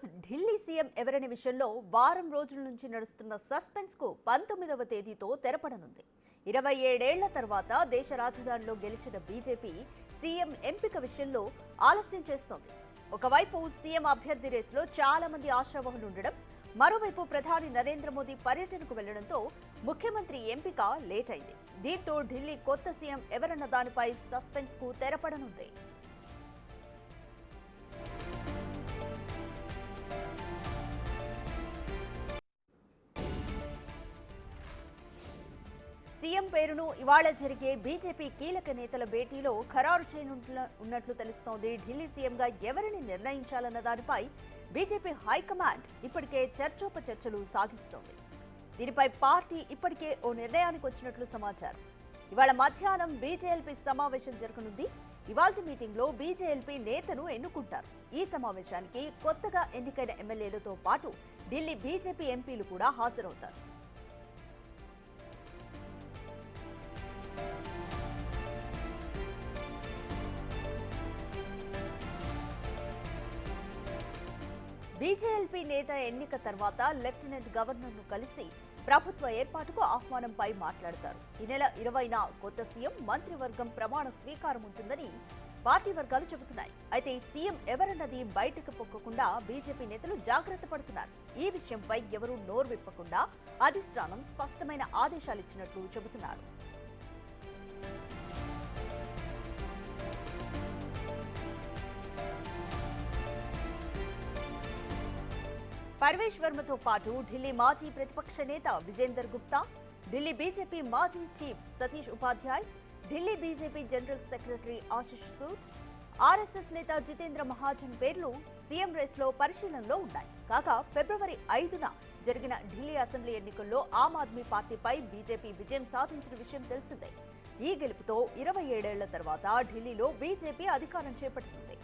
News. Delhi CM ఎవరనే విషయంలో వారం రోజుల నుంచి నడుస్తున్న సస్పెన్స్ కు 19వ తేదీతో తెరపడనుంది. 27 ఏళ్ల తర్వాత దేశ రాజధానిలో గెలిచిన బీజేపీ సీఎం ఎంపిక విషయంలో ఆలస్యం చేస్తోంది. ఒకవైపు సీఎం అభ్యర్థి రేసులో చాలా మంది ఆశావహులు ఉండడం, మరోవైపు ప్రధాని నరేంద్ర మోదీ పర్యటనకు వెళ్లడంతో ముఖ్యమంత్రి ఎంపిక లేట్ అయింది. దీంతో ఢిల్లీ కొత్త సీఎం ఎవరన్న దానిపై సస్పెన్స్ కు తెరపడనుంది. సీఎం పేరును ఇవాళ జరిగే బీజేపీ కీలక నేతల భేటీలో ఖరారు చేయనున్నట్లు తెలుస్తోంది. ఢిల్లీ సీఎంగా ఎవరిని నిర్ణయించాలన్న దానిపై బీజేపీ హైకమాండ్ ఇప్పటికే చర్చోపచర్చలు సాగిస్తోంది. దీనిపై పార్టీ ఇప్పటికే ఓ నిర్ణయానికి వచ్చినట్లు సమాచారం. ఇవాళ మధ్యాహ్నం బీజేఎల్పీ సమావేశం జరగనుంది. ఇవాల్టి మీటింగ్ లో బీజేఎల్పీ నేతను ఎన్నుకుంటారు. ఈ సమావేశానికి కొత్తగా ఎన్నికైన ఎమ్మెల్యేలతో పాటు ఢిల్లీ బీజేపీ ఎంపీలు కూడా హాజరవుతారు. బీజేఎల్పీ నేత ఎన్నిక తర్వాత లెఫ్టినెంట్ గవర్నర్ను కలిసి ప్రభుత్వ ఏర్పాటుకు ఆహ్వానంపై మాట్లాడతారు. ఈ నెల 20న కొత్త సీఎం మంత్రివర్గం ప్రమాణ స్వీకారం ఉంటుందని పార్టీ వర్గాలు చెబుతున్నాయి. అయితే సీఎం ఎవరన్నది బయటకు పొక్కకుండా బీజేపీ నేతలు జాగ్రత్త పడుతున్నారు. ఈ విషయంపై ఎవరూ నోరు విప్పకుండా అధిష్టానం స్పష్టమైన ఆదేశాలు ఇచ్చినట్లు చెబుతున్నారు. పర్వేష్ వర్మతో పాటు ఢిల్లీ మాజీ ప్రతిపక్ష నేత విజేందర్ గుప్తా, ఢిల్లీ బీజేపీ మాజీ chief Satish Upadhyay, Delhi BJP general secretary Ashish Sood, RSS నేత జితేంద్ర మహాజన్ పేర్లు సీఎం రేసులో పరిశీలనలో ఉన్నాయి. కాగా ఫిబ్రవరి 5న జరిగిన ఢిల్లీ అసెంబ్లీ ఎన్నికల్లో ఆమ్ ఆద్మీ పార్టీపై బీజేపీ విజయం సాధించిన విషయం తెలిసిందే. ఈ గెలుపుతో 27 ఏళ్ల తర్వాత ఢిల్లీలో బీజేపీ అధికారం చేపట్టనుంది.